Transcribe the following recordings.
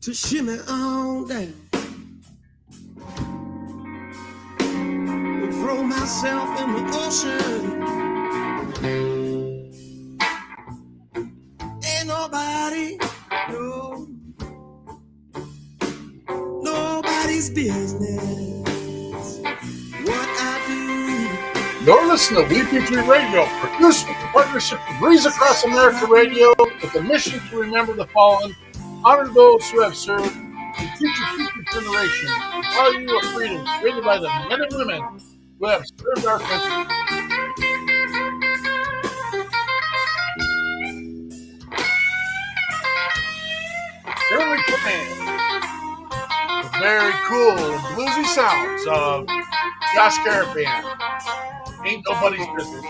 to shimmy on down. Throw myself in the ocean. Ain't nobody, no, nobody's business what I do. You're listening to WeP3 Radio, produced with the partnership of Breeze Across America Radio, with the mission to remember the fallen, honor those who have served, and teach a future generation the value of freedom created by the men and women who have served our country. Currently playing the very cool and bluesy sounds of Josh Caravan. Ain't nobody's business.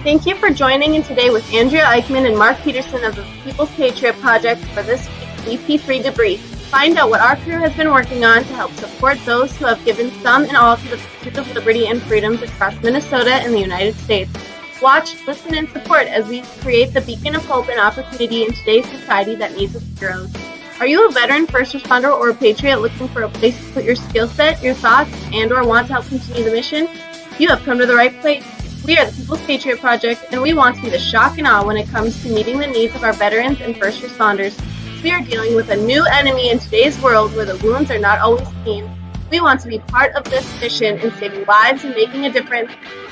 Thank you for joining in today with Andrea Eichmann and Mark Peterson of the People's Patriot Project for this week's WeP3 Debrief. Find out what our crew has been working on to help support those who have given some and all to the pursuit of liberty and freedoms across Minnesota and the United States. Watch, listen, and support as we create the beacon of hope and opportunity in today's society that needs its heroes. Are you a veteran, first responder, or a patriot looking for a place to put your skill set, your thoughts, and or want to help continue the mission? You have come to the right place. We are the People's Patriot Project, and we want to be the shock and awe when it comes to meeting the needs of our veterans and first responders. We are dealing with a new enemy in today's world where the wounds are not always seen. We want to be part of this mission in saving lives and making a difference.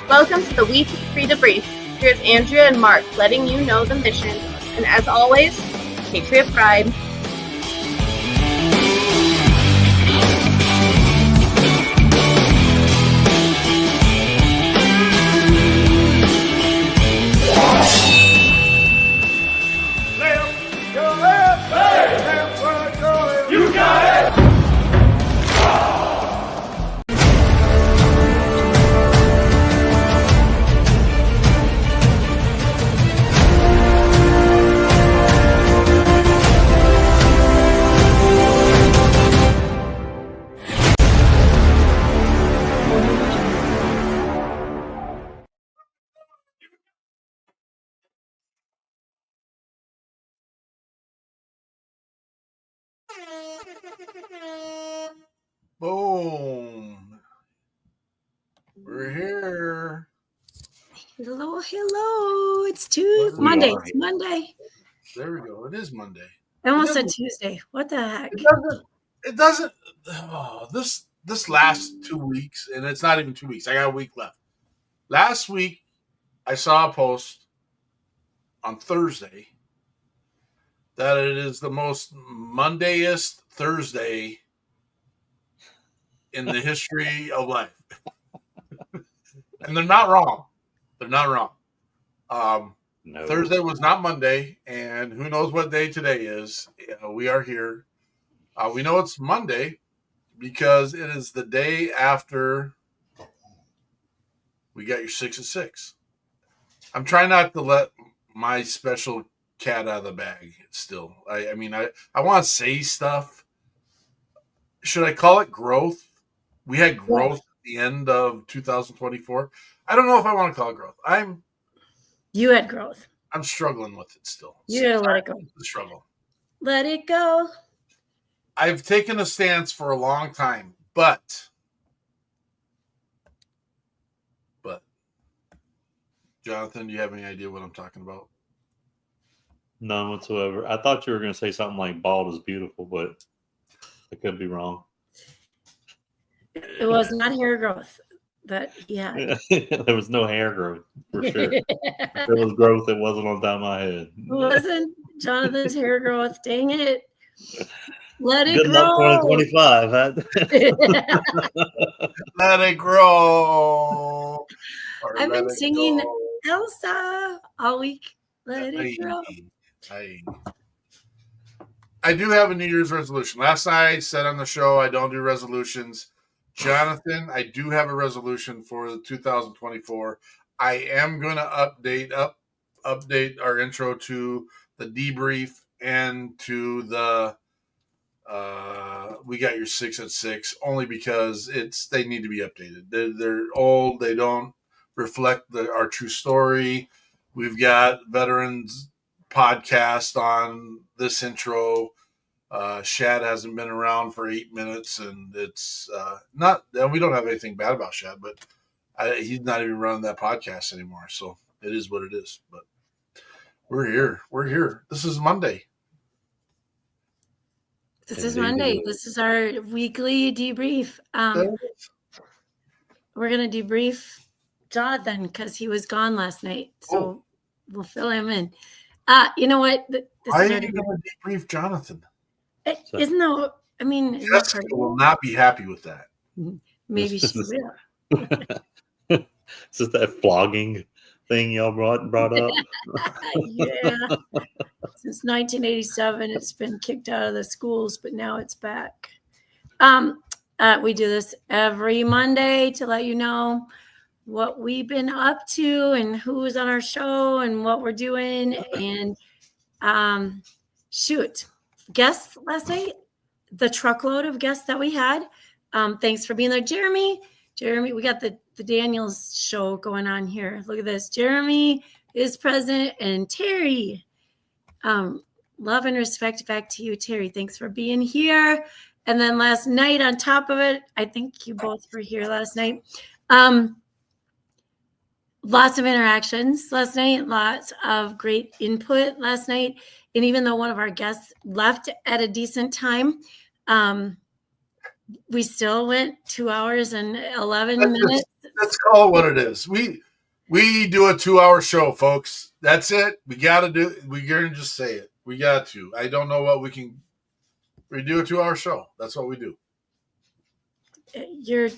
Welcome to the WeP3 Debrief. Here's Andrea and Mark letting you know the mission. And as always, Patriot Pride. Boom. We're here. Hello. It's Tuesday. Monday. It's Monday. There we go. It is Monday. I almost said Tuesday. What the heck? It doesn't. Oh, this last 2 weeks, and it's not even 2 weeks. I got a week left. Last week, I saw a post on Thursday that it is the most Mondayest Thursday in the history of life. And they're not wrong. No. Thursday was not Monday, and who knows what day today is. We are here. We know it's Monday because it is the day after we got your 6 at 6. I'm trying not to let my special cat out of the bag still. I mean, I want to say stuff. Should I call it growth? We had growth at the end of 2024. I don't know if I want to call it growth. You had growth. I'm struggling with it still. You gotta let it go. Struggle. Let it go. I've taken a stance for a long time, but Jonathan, do you have any idea what I'm talking about? None whatsoever. I thought you were going to say something like bald is beautiful, but I could be wrong. It was not hair growth that he had. There was no hair growth, for sure. If there was growth, it wasn't on top of my head. It wasn't Jonathan's hair growth. Dang it. Let it Good grow. luck 2025. Huh? Let it grow. I've been singing Elsa all week. Let it grow. I do have a New Year's resolution. Last night I said on the show I don't do resolutions. Jonathan, I do have a resolution for 2024. I am going to update our intro to the debrief and to the we got your 6 at 6 only because they need to be updated. They're old. They don't reflect our true story. We've got veterans podcast on this intro. Shad hasn't been around for 8 minutes, and it's not. And we don't have anything bad about Shad, but he's not even running that podcast anymore. So it is what it is. But we're here. We're here. This is Monday. This is Monday. This is our weekly debrief. We're going to debrief Jonathan because he was gone last night. So we'll fill him in. You know what? Why are you going to debrief Jonathan? Isn't that, I mean, Jessica will not be happy with that. Maybe she will. Is this that flogging thing y'all brought up? Yeah. Since 1987, it's been kicked out of the schools, but now it's back. We do this every Monday to let you know what we've been up to and who's on our show and what we're doing. And guests last night, the truckload of guests that we had. Thanks for being there, Jeremy. We got the Daniels show going on here. Look at this. Jeremy is present and Terry. Love and respect back to you, Terry. Thanks for being here. And then last night on top of it, I think you both were here last night. Lots of interactions last night, lots of great input last night. And even though one of our guests left at a decent time, we still went 2 hours and 11 minutes. Let's call it what it is. We do a 2-hour show, folks. That's it. We got to do. We're going to just say it. We got to. I don't know what we can. We do a 2-hour show. That's what we do. Your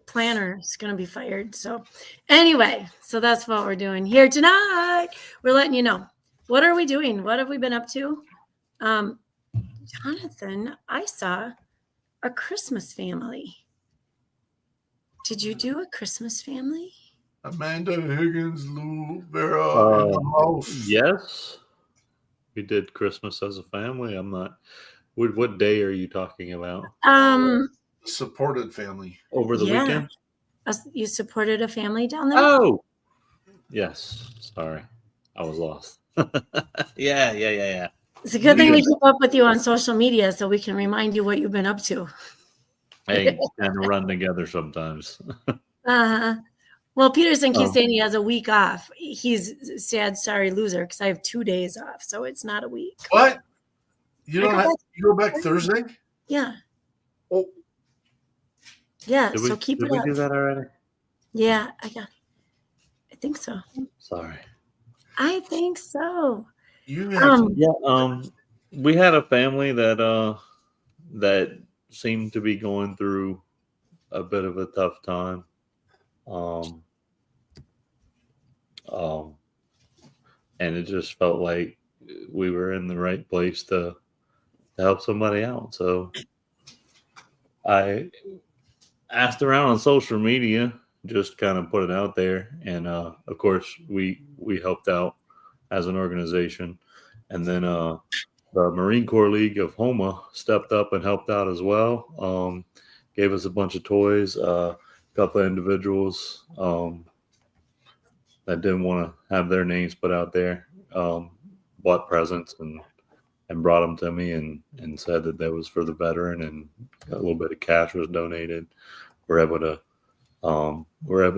planner is going to be fired. So anyway, so that's what we're doing here tonight. We're letting you know. What are we doing? What have we been up to? Jonathan, I saw a Christmas family. Did you do a Christmas family? Amanda Higgins, Lou Vera in the house. Yes. We did Christmas as a family. I'm not. What day are you talking about? Supported family. Over the weekend? You supported a family down there? Oh. Yes. Sorry. I was lost. Yeah. It's a good thing we keep up with you on social media so we can remind you what you've been up to. Hey, kind of run together sometimes. Well, Peterson keeps saying he has a week off. He's sad, sorry loser because I have 2 days off, so it's not a week. What? You go back Thursday? Yeah. Oh. Yeah. Did keep it up. Did we do that already? Yeah, I think so. Sorry. I think so. We had a family that seemed to be going through a bit of a tough time. And it just felt like we were in the right place to help somebody out. So I asked around on social media just kind of put it out there. And of course, we helped out as an organization. And then the Marine Corps League of Homa stepped up and helped out as well. Gave us a bunch of toys, a couple of individuals that didn't want to have their names put out there, bought presents and brought them to me and said that was for the veteran, and a little bit of cash was donated. We're able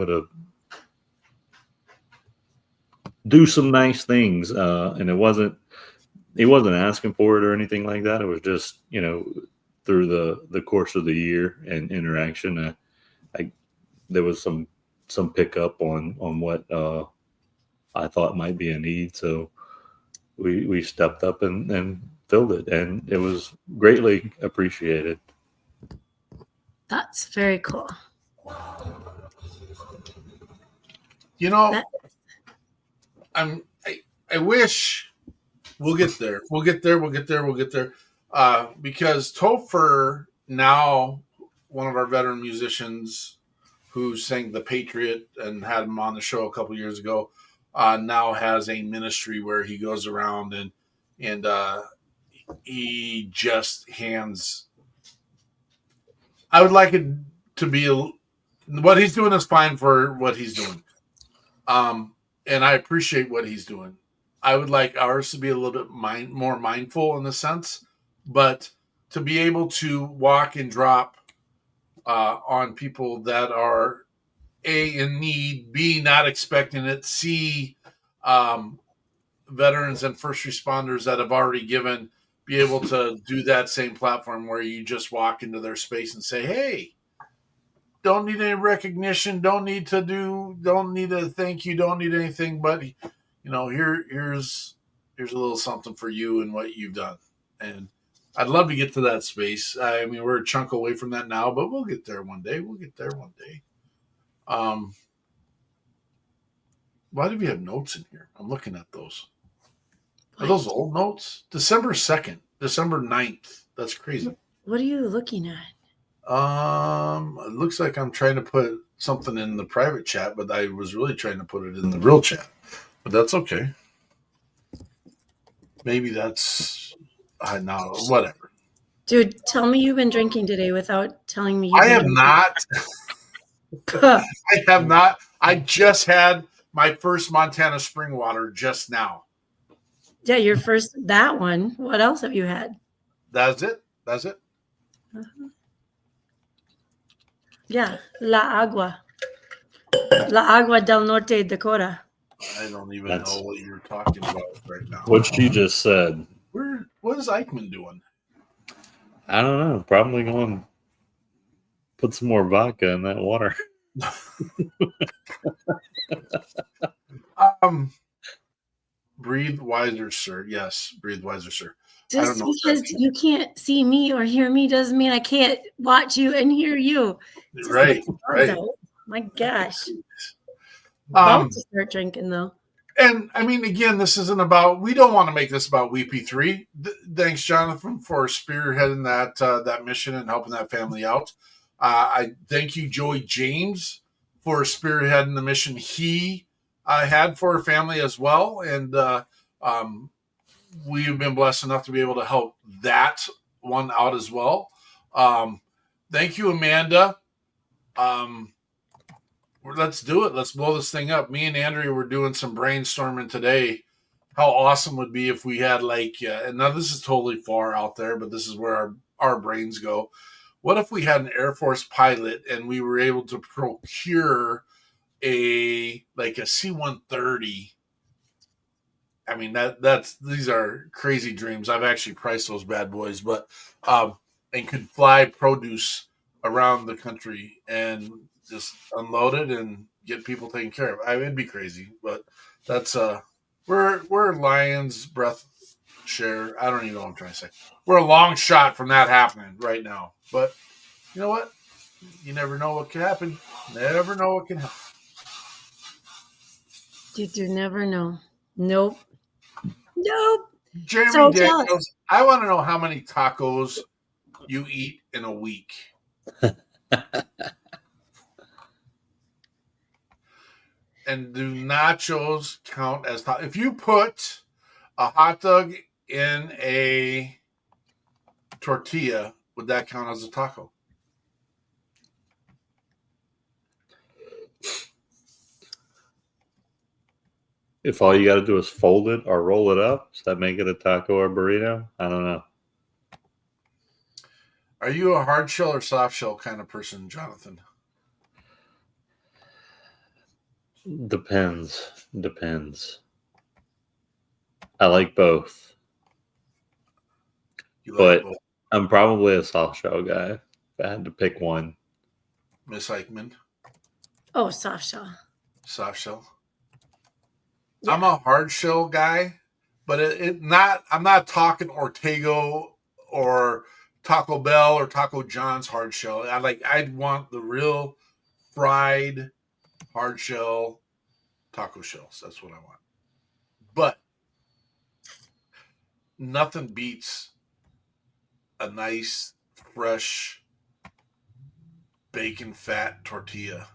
to do some nice things, and he wasn't asking for it or anything like that. It was just, through the course of the year and interaction, there was some pickup on what I thought might be a need. So we stepped up and filled it, and it was greatly appreciated. That's very cool. I wish we'll get there. Because Topher, now one of our veteran musicians who sang the Patriot and had him on the show a couple years ago, now has a ministry where he goes around and he just hands. I would like it to be what he's doing is fine for what he's doing. And I appreciate what he's doing. I would like ours to be a little bit more mindful in the sense, but to be able to walk and drop on people that are A, in need, B, not expecting it, C, veterans and first responders that have already given, be able to do that same platform where you just walk into their space and say, hey, don't need any recognition, don't need a thank you, don't need anything, but here's a little something for you and what you've done. And I'd love to get to that space. I mean, we're a chunk away from that now, but we'll get there one day. Why do we have notes in here? I'm looking at those. Are those old notes? December 2nd, December 9th. That's crazy. What are you looking at? It looks like I'm trying to put something in the private chat, but I was really trying to put it in the real chat. But that's okay. Maybe that's no, whatever. Dude, tell me you've been drinking today without telling me. I have not. I have not. I just had my first Montana spring water just now. Yeah, your first, that one. What else have you had? That's it. Uh-huh. Yeah, La Agua del Norte, Dakota. I don't even know what you're talking about right now. What she just said. What is Eichmann doing? I don't know. Probably going to put some more vodka in that water. Breathe wiser, sir. Yes, breathe wiser, sir. Just because you can't see me or hear me doesn't mean I can't watch you and hear you. Just right. My gosh. About to start drinking though. And I mean, again, this isn't about. We don't want to make this about WeP3. Thanks, Jonathan, for spearheading that mission and helping that family out. I thank you, Joey James, for spearheading the mission he had for her family as well. And we've been blessed enough to be able to help that one out as well. Thank you, Amanda. Let's do it. Let's blow this thing up. Me and Andrea were doing some brainstorming today. How awesome would be if we had and now this is totally far out there, but this is where our brains go. What if we had an Air Force pilot and we were able to procure a C-130? I mean, these are crazy dreams. I've actually priced those bad boys, but and could fly produce around the country and just unload it and get people taken care of. It'd be crazy, but that's we're Lions breath share. I don't even know what I'm trying to say. We're a long shot from that happening right now, but you know what? You never know what can happen. Never know what can happen. You do never know. Nope. Jeremy Daniels, I want to know how many tacos you eat in a week. And do nachos count as if you put a hot dog in a tortilla, would that count as a taco? If all you got to do is fold it or roll it up, does that make it a taco or burrito? I don't know. Are you a hard shell or soft shell kind of person, Jonathan? Depends. I like both. You But both, I'm probably a soft shell guy if I had to pick one. Miss Eichmann? Oh, soft shell. Soft shell. Yeah. I'm a hard shell guy, but I'm not talking Ortego or Taco Bell or Taco John's hard shell. I'd want the real fried hard shell taco shells. That's what I want. But nothing beats a nice fresh bacon fat tortilla.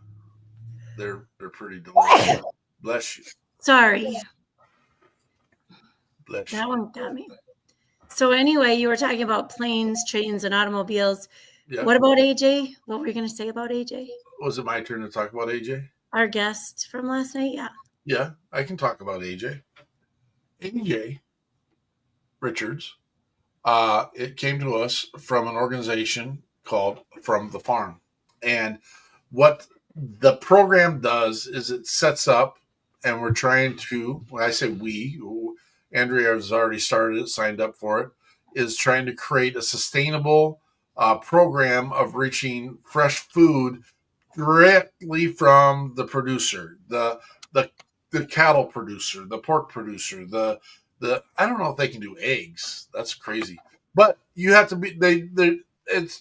They're pretty delicious. Bless you. Sorry. Bless That you. one got me. So anyway, you were talking about planes, trains, and automobiles. Yeah. What about AJ? What were you going to say about AJ? Was it my turn to talk about AJ? Our guest from last night? Yeah. Yeah, I can talk about AJ. AJ Richards, it came to us from an organization called From the Farm. And what the program does is it sets up, and we're trying to, when I say we, Andrea has already started it, signed up for it, is trying to create a sustainable program of reaching fresh food directly from the producer, the cattle producer, the pork producer, the I don't know if they can do eggs. That's crazy. But you have to be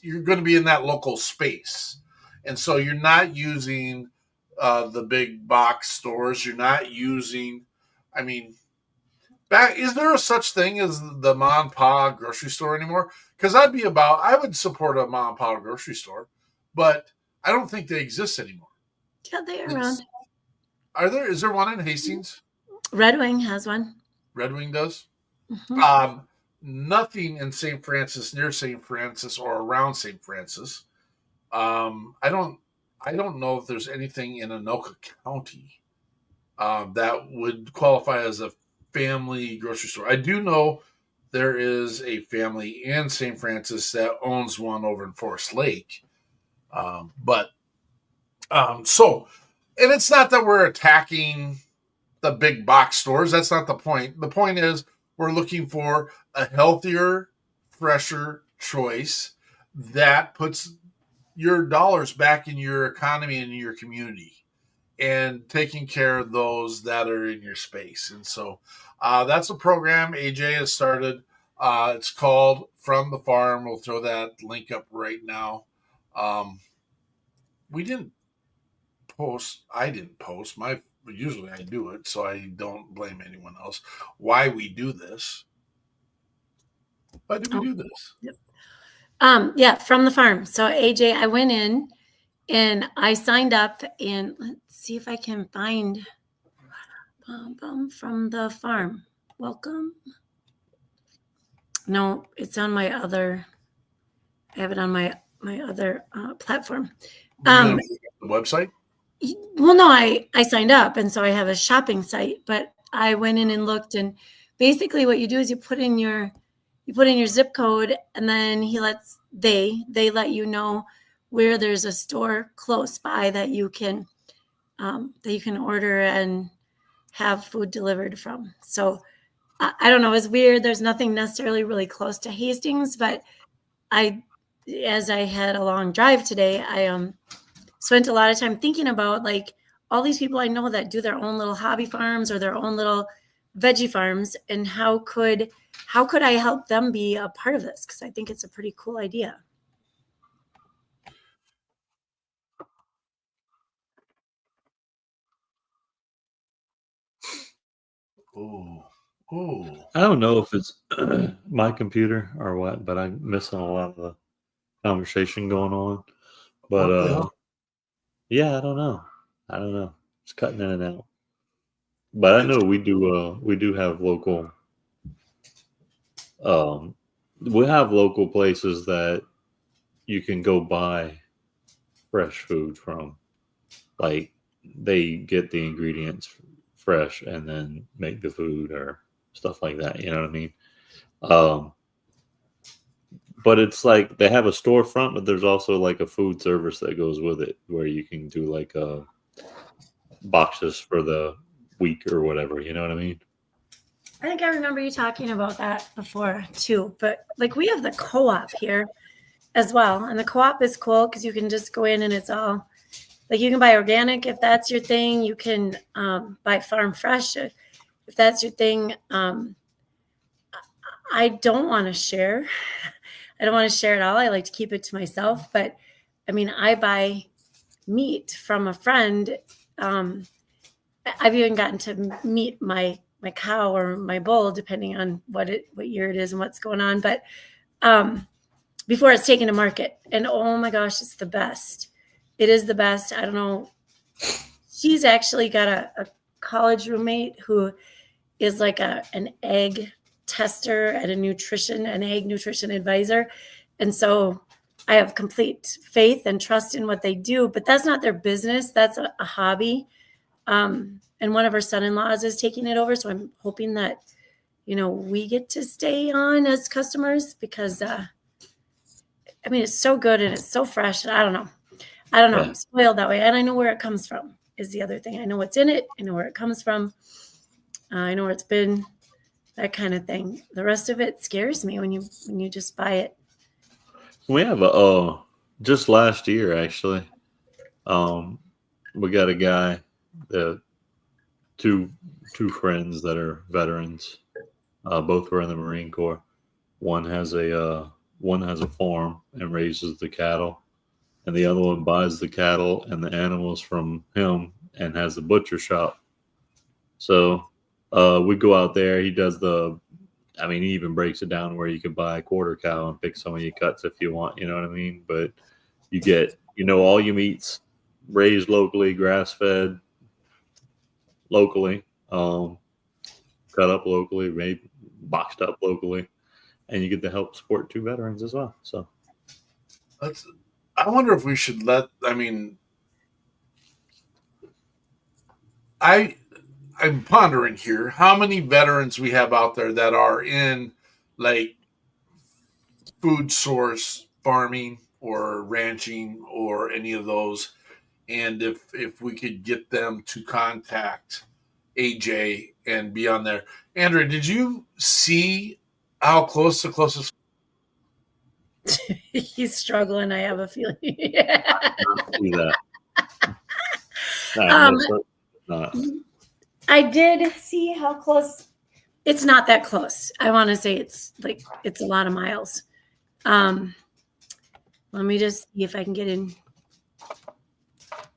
you're going to be in that local space. And so you're not using the big box stores. You're not using, I mean, is there a such thing as the mom and pop grocery store anymore? Because I would support a mom and pop grocery store, but I don't think they exist anymore. Yeah, they are around. Is there one in Hastings? Red Wing has one. Red Wing does? Mm-hmm. Nothing in St. Francis, near St. Francis, or around St. Francis. I don't know if there's anything in Anoka County that would qualify as a family grocery store. I do know there is a family in St. Francis that owns one over in Forest Lake. And it's not that we're attacking the big box stores. That's not the point. The point is we're looking for a healthier, fresher choice that puts your dollars back in your economy and in your community and taking care of those that are in your space. And so that's a program AJ has started. It's called From the Farm. We'll throw that link up right now. We didn't post. I didn't post. Usually I do it, so I don't blame anyone else. Why we do this? Why do we do this? Yep. Yeah, From the Farm. So AJ, I went in and I signed up, and let's see if I can find From the Farm. Welcome. No, it's on my other. I have it on my other platform. The website? Well, no, I signed up, and so I have a shopping site, but I went in and looked, and basically what you do is you put in your zip code, and then they let you know where there's a store close by that you can order and have food delivered from. So I don't know, it's weird. There's nothing necessarily really close to Hastings, but as I had a long drive today, I spent a lot of time thinking about like all these people I know that do their own little hobby farms or their own little veggie farms, and how could I help them be a part of this? Because I think it's a pretty cool idea. Oh. I don't know if it's my computer or what, but I'm missing a lot of the conversation going on. But yeah, I don't know. It's cutting in and out. But I know we do have local. We have local places that you can go buy fresh food from. Like they get the ingredients fresh and then make the food or stuff like that. You know what I mean? But it's like they have a storefront, but there's also like a food service that goes with it where you can do like boxes for the week or whatever. You know what I mean? I think I remember you talking about that before too. But like we have the co-op here as well. And the co-op is cool because you can just go in and it's all like you can buy organic if that's your thing. You can buy farm fresh if that's your thing. I don't want to share. I don't want to share it all. I like to keep it to myself. But I mean, I buy meat from a friend. I've even gotten to meet my cow or my bull, depending on what year it is and what's going on. But before it's taken to market, and oh my gosh, it's the best. It is the best. I don't know. She's actually got a college roommate who is like an egg tester at an egg nutrition advisor. And so I have complete faith and trust in what they do, but that's not their business. That's a hobby. And one of her son-in-laws is taking it over. So I'm hoping that, we get to stay on as customers because, I mean, it's so good and it's so fresh. And I don't know. Yeah. I'm spoiled that way. And I know where it comes from is the other thing. I know what's in it. I know where it comes from. I know where it's been, that kind of thing. The rest of it scares me when you just buy it. We have just last year, actually, we got a guy, two friends that are veterans. Both were in the Marine Corps. One has a farm and raises the cattle, and the other one buys the cattle and the animals from him and has a butcher shop. So we go out there. He does he even breaks it down where you can buy a quarter cow and pick some of your cuts if you want. You know what I mean? But you get, all your meats raised locally, grass fed locally, cut up locally, made boxed up locally, and you get to help support two veterans as well. So I wonder if we should I'm pondering here how many veterans we have out there that are in like food source farming or ranching or any of those. And if we could get them to contact AJ and be on there. Andrea, did you see how close the closest? He's struggling. I have a feeling. See that. I did see how close. It's not that close. I want to say it's a lot of miles. Let me just see if I can get in.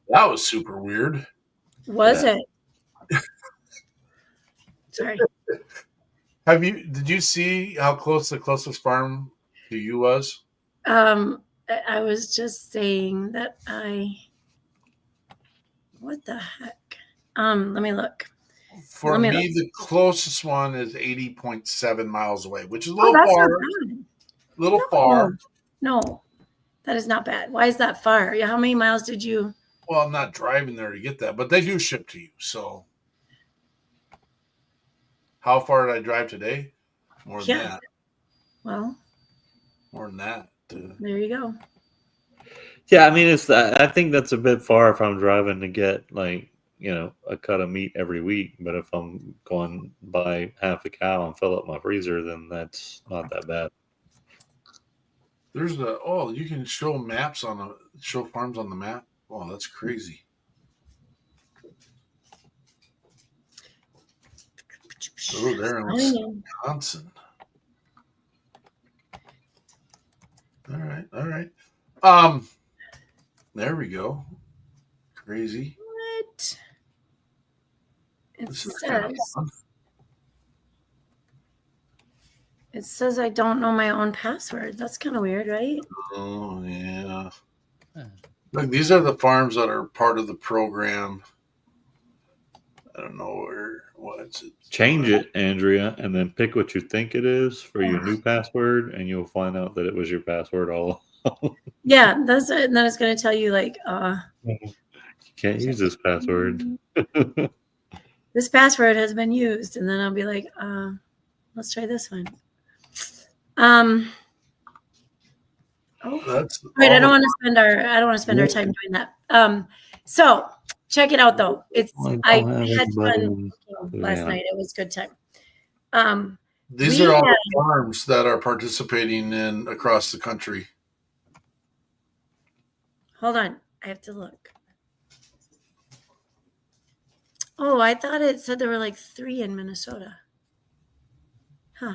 That was super weird. Was it? Sorry. Did you see how close the closest farm to you was? I was just saying that what the heck? Let me look. For me, the closest one is 80.7 miles away, which is a little far. A little far. No, that is not bad. Why is that far? How many miles did you? Well, I'm not driving there to get that, but they do ship to you. So how far did I drive today? More than that. Well, more than that. There you go. Yeah, I think that's a bit far if I'm driving to get a cut of meat every week. But if I'm going buy half a cow and fill up my freezer, then that's not that bad. There's you can show maps show farms on the map. Oh, that's crazy. Oh, they're in Wisconsin. All right. There we go. Crazy. What? It says I don't know my own password. That's kind of weird, right? Oh, yeah. Look, these are the farms that are part of the program. I don't know what's it. Change it, Andrea, and then pick what you think it is for your new password, and you'll find out that it was your password all along. Yeah, that's it. And then it's going to tell you like, You can't use this password. this password has been used, and then I'll be like, let's try this one. That's Right, I don't want to spend our time doing that. So check it out though. I had fun last night. It was a good time. These are all the farms that are participating in across the country. Hold on, I have to look. Oh, I thought it said there were like 3 in Minnesota. Huh.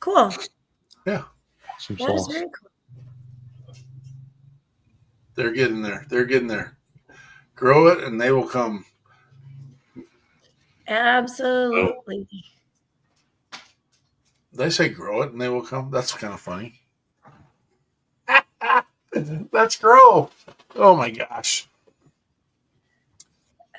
Cool. Yeah. That is very cool. They're getting there. They're getting there. Grow it and they will come. Absolutely. Did I say grow it and they will come? That's kind of funny. Let's grow. Oh my gosh.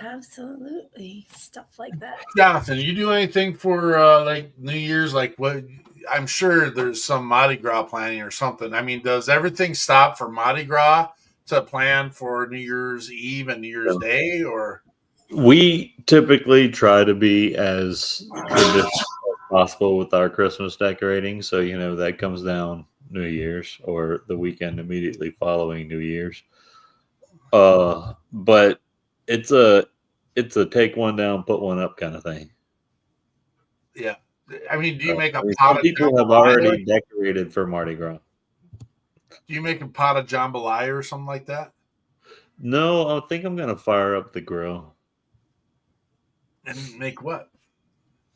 Absolutely. Stuff like that. Jonathan, you do anything for like New Year's? Like what? I'm sure there's some Mardi Gras planning or something. I mean, does everything stop for Mardi Gras to plan for New Year's Eve and New Year's Day, or? We typically try to be as traditional as possible with our Christmas decorating. So, that comes down New Year's or the weekend immediately following New Year's. But it's a take one down, put one up kind of thing. Yeah. I mean, do you make a pot some of people have already decorated for Mardi Gras. Do you make a pot of jambalaya or something like that? No, I think I'm going to fire up the grill. And make what?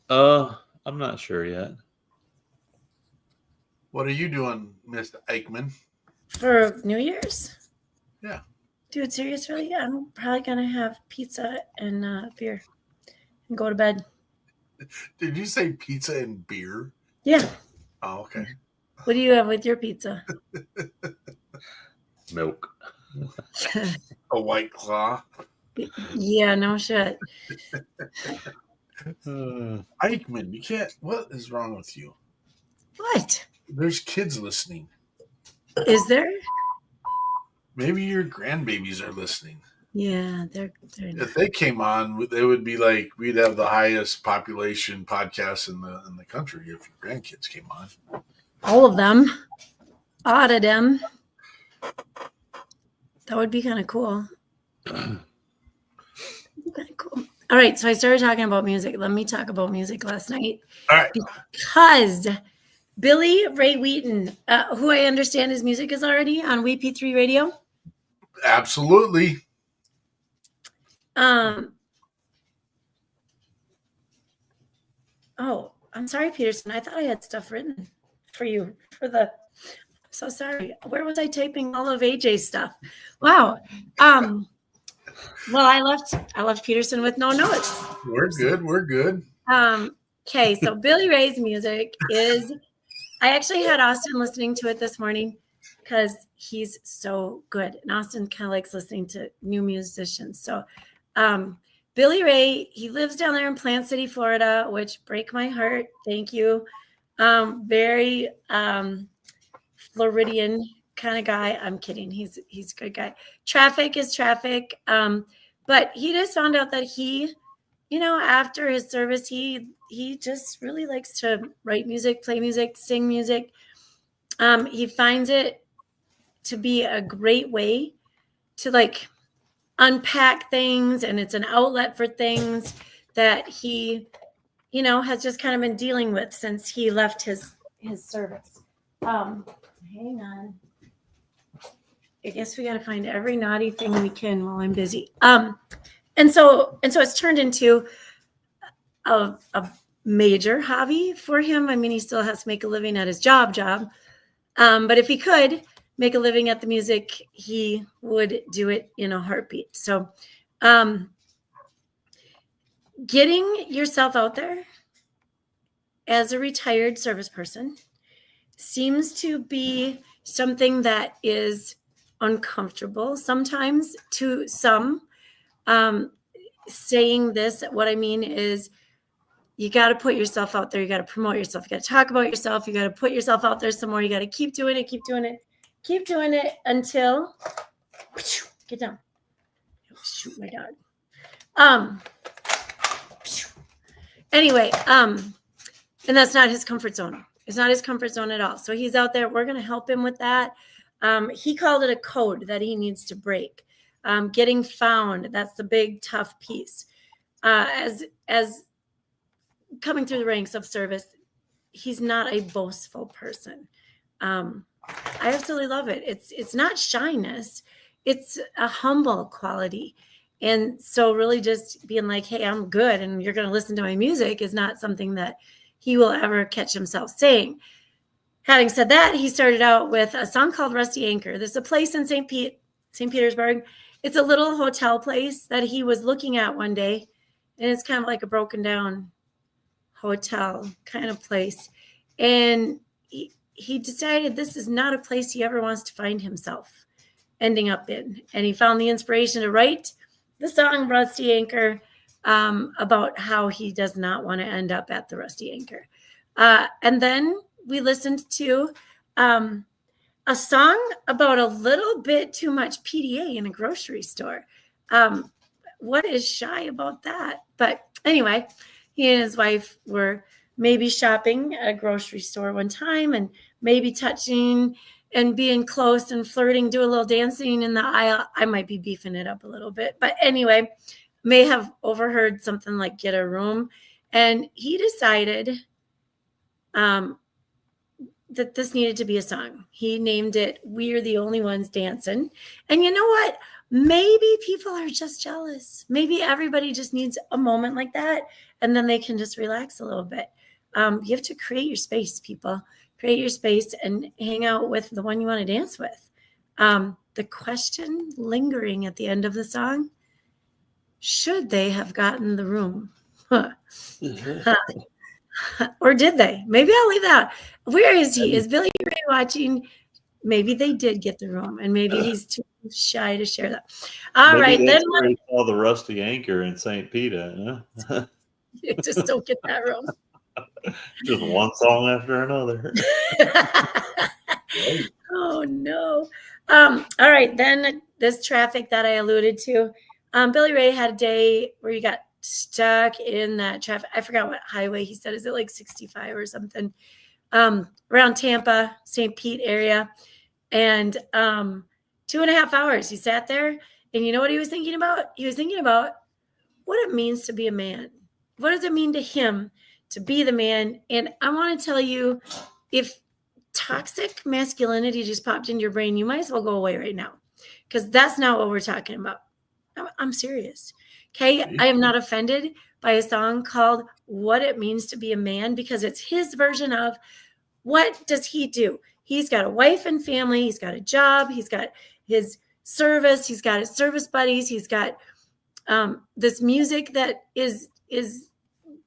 I'm not sure yet. What are you doing, Mr. Eichmann? For New Year's? Yeah. Dude, seriously? I'm probably going to have pizza and beer and go to bed. Did you say pizza and beer? Yeah. Oh, okay. What do you have with your pizza? Milk. A White Claw. Yeah, no shit. Eichmann, you can't. What is wrong with you? What? There's kids listening. Is there? Maybe your grandbabies are listening. Yeah, they're If they came on, they would be like, we'd have the highest population podcast in the country if your grandkids came on. all of them. All of them. That would be kind of cool. Kind of cool. All right, so I started talking about music. Let me talk about music last night. All right. Because Billy Ray Wheaton, who I understand his music is already on WeP3 Radio. Absolutely. Oh, I'm sorry, Peterson. I thought I had stuff written for you for the. I'm so sorry. Where was I typing all of AJ's stuff? Wow. Well, I left Peterson with no notes. We're good. We're good. Okay, so Billy Ray's music is. I actually had Austin listening to it this morning because he's so good, and Austin kind of likes listening to new musicians. So, Billy Ray, he lives down there in Plant City, Florida, which break my heart. Thank you. Very Floridian kind of guy. I'm kidding. He's a good guy. Traffic is traffic. But he just found out that he, after his service, he just really likes to write music, play music, sing music. He finds it to be a great way to unpack things, and it's an outlet for things that he, has just kind of been dealing with since he left his service. Hang on. I guess we got to find every naughty thing we can while I'm busy. And so it's turned into a major hobby for him. I mean, he still has to make a living at his job. But if he could make a living at the music, he would do it in a heartbeat. So getting yourself out there as a retired service person seems to be something that is uncomfortable sometimes to some, saying this, what I mean is you got to put yourself out there. You got to promote yourself. You got to talk about yourself. You got to put yourself out there some more. You got to keep doing it, keep doing it, keep doing it until get down. Shoot my dog. Anyway, and that's not his comfort zone. It's not his comfort zone at all. So he's out there. We're going to help him with that. He called it a code that he needs to break. Getting found. That's the big tough piece. As coming through the ranks of service, he's not a boastful person. I absolutely love it. It's not shyness. It's a humble quality. And so really just being like, hey, I'm good, and you're going to listen to my music is not something that he will ever catch himself saying. Having said that, he started out with a song called Rusty Anchor. There's a place in St. Petersburg. It's a little hotel place that he was looking at one day, and it's kind of like a broken down hotel kind of place. And he decided this is not a place he ever wants to find himself ending up in. And he found the inspiration to write the song Rusty Anchor about how he does not want to end up at the Rusty Anchor. And then we listened to a song about a little bit too much PDA in a grocery store. What is shy about that? But anyway, he and his wife were maybe shopping at a grocery store one time and maybe touching and being close and flirting, do a little dancing in the aisle. I might be beefing it up a little bit. But anyway, may have overheard something like get a room. And he decided that this needed to be a song. He named it We're the Only Ones Dancing. And you know what? Maybe people are just jealous. Maybe everybody just needs a moment like that, and then they can just relax a little bit. You have to create your space, people. Create your space and hang out with the one you want to dance with. The question lingering at the end of the song, should they have gotten the room? Or did they? Maybe I'll leave that. Where is he? Is Billy Ray watching? Maybe they did get the room, and maybe he's too shy to share that. All right, then we saw the Rusty Anchor in St. Peter. Huh? You just don't get that room. Just one song after another. Oh no! All right, then this traffic that I alluded to. Billy Ray had a day where he got stuck in that traffic. I forgot what highway he said. Is it like 65 or something? Around Tampa, St. Pete area. And 2.5 hours he sat there. And you know what he was thinking about? He was thinking about what it means to be a man. What does it mean to him to be the man? And I want to tell you, if toxic masculinity just popped into your brain, you might as well go away right now, because that's not what we're talking about. I'm serious. Okay. I am not offended by a song called What It Means to Be a Man, because it's his version of what does he do? He's got a wife and family. He's got a job. He's got his service. He's got his service buddies. He's got this music that is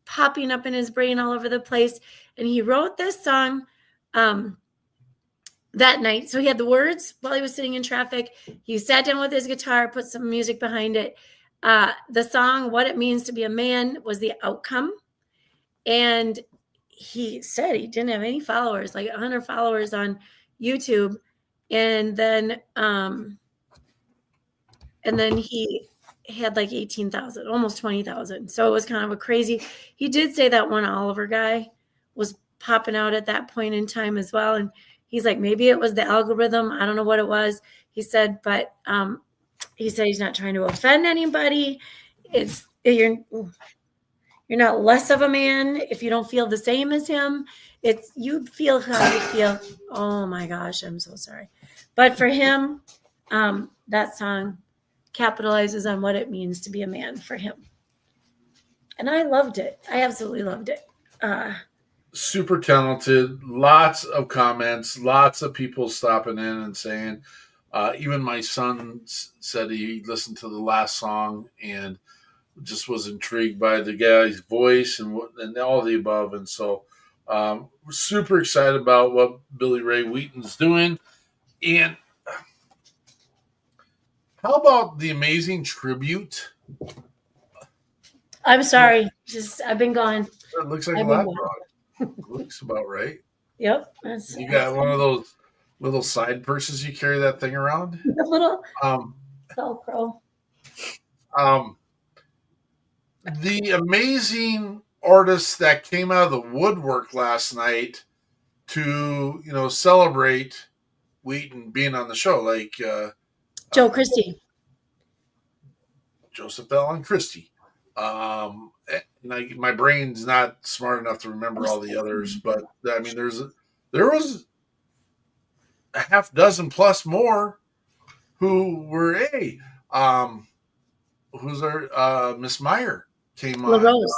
popping up in his brain all over the place. And he wrote this song that night. So he had the words while he was sitting in traffic. He sat down with his guitar, put some music behind it. The song, What It Means to Be a Man, was the outcome. And he said he didn't have any followers, like 100 followers on YouTube. And then he had like 18,000, almost 20,000. So it was kind of a crazy. He did say that one Oliver guy was popping out at that point in time as well. And he's like, maybe it was the algorithm. I don't know what it was. He said, but he said he's not trying to offend anybody. You're not less of a man if you don't feel the same as him. It's you feel how you feel. Oh my gosh, I'm so sorry. But for him, that song capitalizes on what it means to be a man for him. And I loved it. I absolutely loved it. Super talented, lots of comments, lots of people stopping in and saying, even my son said he listened to the last song and just was intrigued by the guy's voice and all the above. And so we're super excited about what Billy Ray Wheaton's doing. And how about the amazing tribute I'm sorry. I've been gone. It looks like a I've been lapdog. Looks about right. Yep. You got one of those little side purses you carry that thing around. a little Um, Velcro. The amazing artists that came out of the woodwork last night to celebrate Wheaton being on the show, like Joe Christie. Joseph Allen Christie. My brain's not smart enough to remember all the others, but I mean, there was a half dozen plus more who were who's our Miss Meyer came on. LaRose.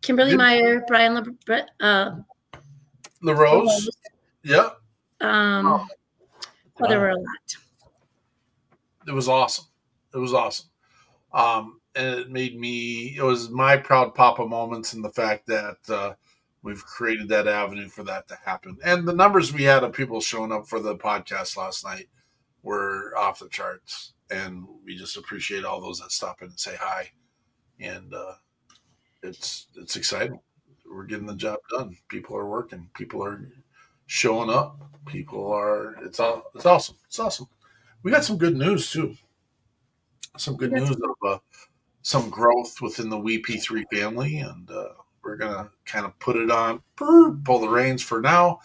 Kimberly Meyer, Brian LaRose. Yeah. Well, there were a lot. It was awesome. It was awesome. And it was my proud papa moments in the fact that we've created that avenue for that to happen. And the numbers we had of people showing up for the podcast last night were off the charts. And we just appreciate all those that stop in and say hi. And it's exciting. We're getting the job done. People are working. People are showing up. It's awesome. It's awesome. We got some good news too. Some good news of some growth within the WeP3 family, and we're gonna kind of put it on, pull the reins for now,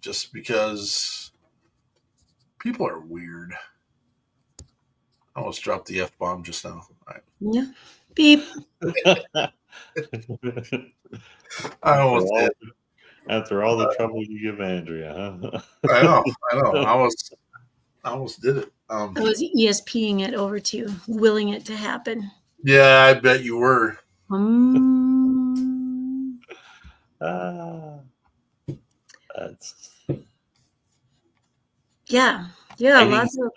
just because people are weird. I almost dropped the F-bomb just now. Right. Yeah. Beep. I almost did. After all the trouble you give Andrea, huh? I know. I almost did it. I was ESPing it over to you, willing it to happen. Yeah, I bet you were. That's yeah, lots of.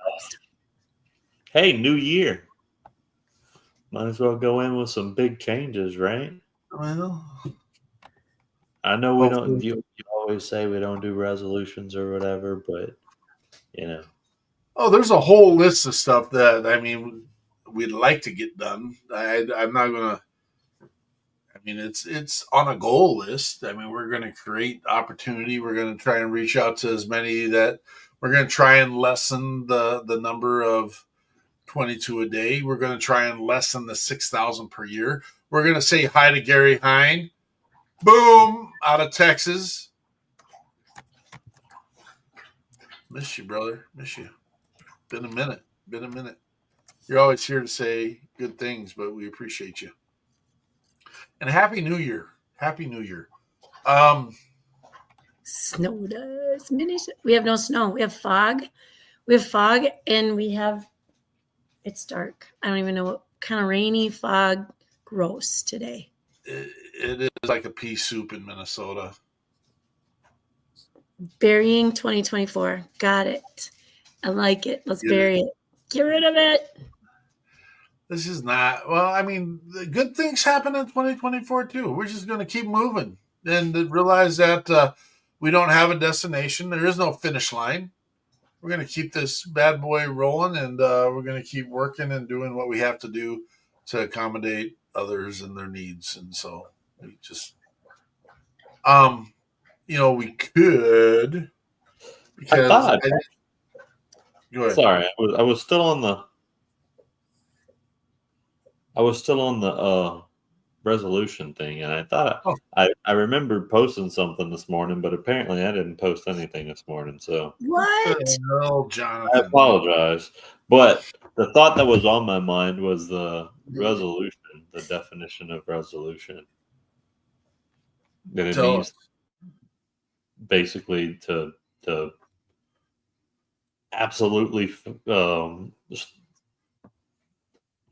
Hey, new year. Might as well go in with some big changes, right? Well, I know we don't. You always say we don't do resolutions or whatever, but Oh, there's a whole list of stuff that we'd like to get done. I'm not gonna. It's on a goal list. We're gonna create opportunity. We're gonna try and reach out to as many that we're gonna try and lessen the number of 22 a day. We're gonna try and lessen the 6,000 per year. We're gonna say hi to Gary Hine. Boom, out of Texas. Miss you, brother. Miss you. Been a minute. You're always here to say good things, but we appreciate you. And Happy New Year. Happy New Year. Snow does. We have no snow. We have fog. And it's dark. I don't even know what kind of rainy fog. Gross today. It is like a pea soup in Minnesota. Burying 2024. Got it. I like it. Let's bury it. Get rid of it. This is not, the good things happen in 2024 too. We're just going to keep moving and realize that we don't have a destination. There is no finish line. We're going to keep this bad boy rolling, and we're going to keep working and doing what we have to do to accommodate others and their needs. And so we just, we could. Because go ahead. Sorry, I was still on the resolution thing, and I thought I remembered posting something this morning, but apparently I didn't post anything this morning. So what? No, Jonathan. I apologize. But the thought that was on my mind was the resolution, the definition of resolution. That it means basically to absolutely.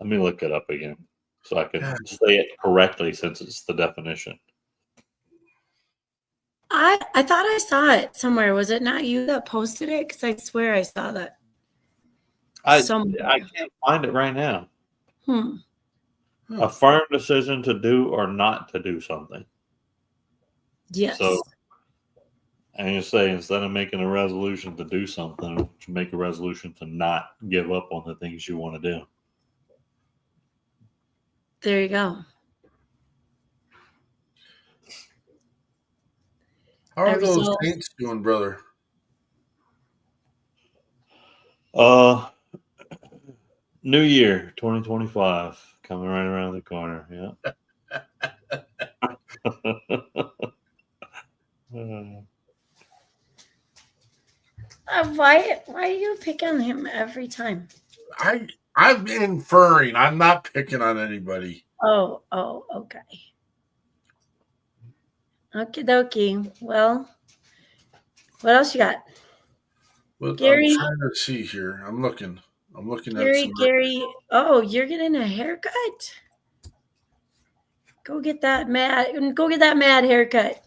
Let me look it up again so I can say it correctly, since it's the definition. I thought I saw it somewhere. Was it not you that posted it? Because I swear I saw that. I can't find it right now. A firm decision to do or not to do something. Yes. So, and you say, instead of making a resolution to do something, you make a resolution to not give up on the things you want to do. There you go. How are those Result. Saints doing, brother? New year 2025 coming right around the corner. Yeah. Why do you pick on him every time? I'm inferring. I'm not picking on anybody. Oh, okay. Okie dokie. Well, what else you got? Well, Gary? I'm trying to see here. I'm looking at some. Gary. Oh, you're getting a haircut? Go get that mad haircut.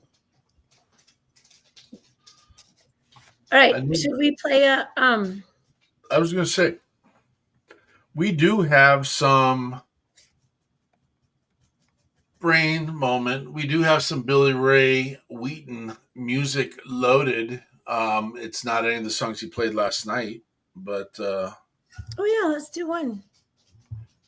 All right. Should we play a I was going to say, we do have some brain moment. We do have some Billy Ray Wheaton music loaded. It's not any of the songs he played last night, but oh yeah, let's do one.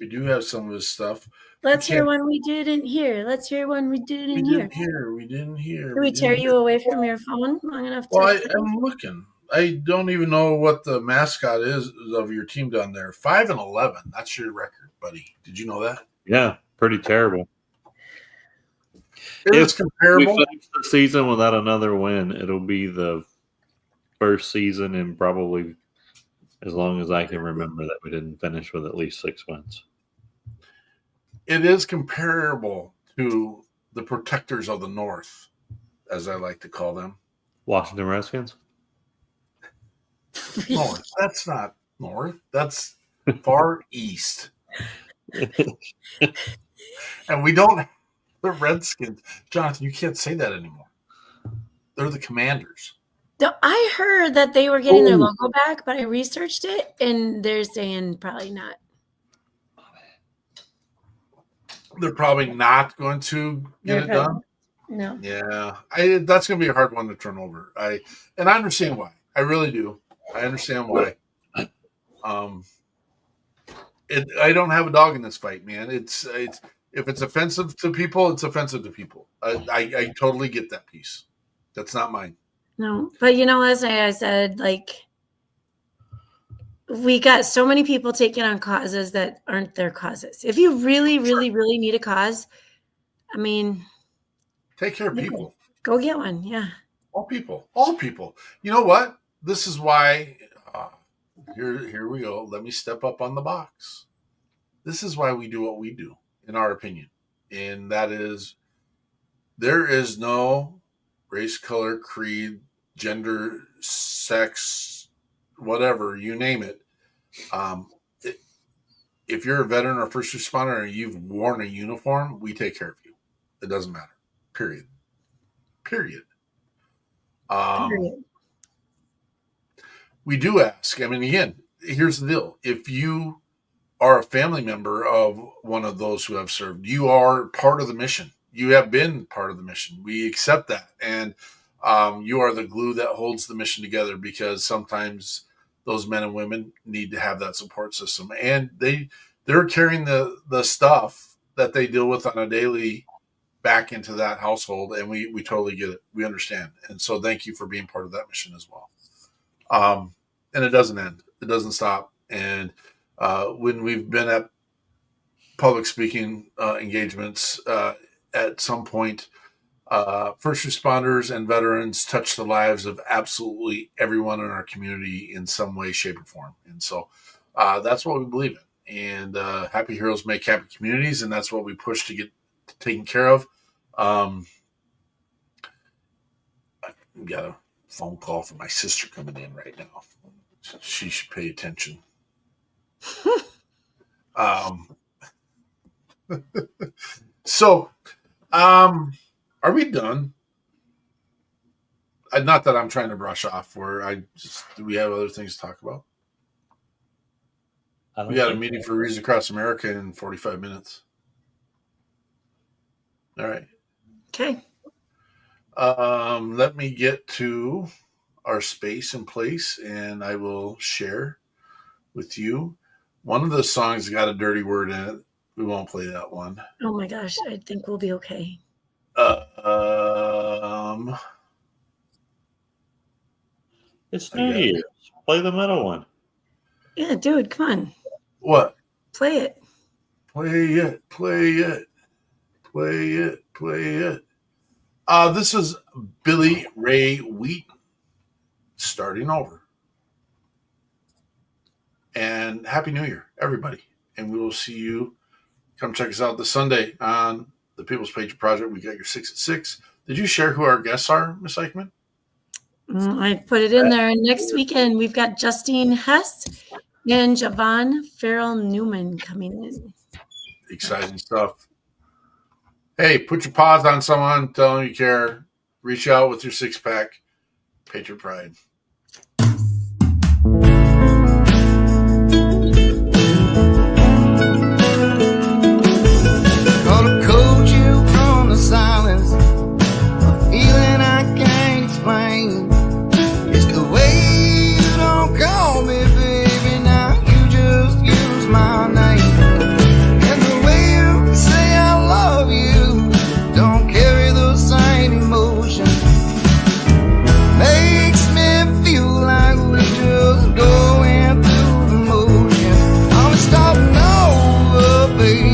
we do have some of his stuff. Let's hear one we didn't hear. Let's hear one we didn't hear. We didn't hear. Did we tear you away from your phone long enough to? Well, I'm looking. I don't even know what the mascot is of your team down there. 5-11. That's your record, buddy. Did you know that? Yeah, pretty terrible. It's comparable. We finish the season without another win, it'll be the first season in probably as long as I can remember that we didn't finish with at least 6 wins. It is comparable to the Protectors of the North, as I like to call them. Washington Redskins? North. That's not north. That's far east. And we don't have the Redskins. Jonathan, you can't say that anymore. They're the Commanders. I heard that they were getting their logo back, but I researched it, and they're saying probably not. They're probably not going to get it done. No. Yeah, that's going to be a hard one to turn over. I understand why. I really do. I understand why. I don't have a dog in this fight, man. It's if it's offensive to people, it's offensive to people. I totally get that piece. That's not mine. No, but last night I said, we got so many people taking on causes that aren't their causes. If you really, really, really need a cause, I mean, take care of people. Go get one. Yeah. All people. You know what? This is why. Here we go. Let me step up on the box. This is why we do what we do, in our opinion, and that is, there is no race, color, creed, gender, sex, whatever, you name it. If you're a veteran or first responder and you've worn a uniform, we take care of you. It doesn't matter. Period. We do ask. I mean, again, here's the deal. If you are a family member of one of those who have served, you are part of the mission. You have been part of the mission. We accept that. And you are the glue that holds the mission together, because sometimes those men and women need to have that support system. And they're carrying the stuff that they deal with on a daily back into that household. And we totally get it. We understand. And so thank you for being part of that mission as well. And it doesn't end. It doesn't stop. And when we've been at public speaking engagements, at some point, first responders and veterans touch the lives of absolutely everyone in our community in some way, shape, or form. And so that's what we believe in. And happy heroes make happy communities, and that's what we push to get taken care of. I've got a phone call from my sister coming in right now. She should pay attention. So, are we done? Not that I'm trying to brush off. Do we have other things to talk about? We got a meeting for Reads Across America in 45 minutes. All right. Okay. Let me get to our space and place, and I will share with you. One of the songs got a dirty word in it We won't play that one. Oh my gosh, I think we'll be okay. It's New Year's. Play the metal one. Yeah, dude, come on. What? Play it. Play it. Play it. Play it. Play it. This is Billy Ray Wheaton, Starting Over. And Happy New Year, everybody. And we will see you. Come check us out this Sunday on the People's Patriot Project. We got your 6 at 6. Did you share who our guests are, Miss Eichmann? I put it in there. Next weekend, we've got Justine Hess and Javon Farrell Newman coming in. Exciting stuff. Hey, put your paws on someone. Tell them you care. Reach out with your 6-pack. Patriot Pride. Gonna coach you from the silence, a feeling I can't explain. It's the way you don't call me, baby. Now you just use my name, and the way you say I love you don't carry the same emotion. Makes me feel like we're just going through the motion. I'm starting over, baby.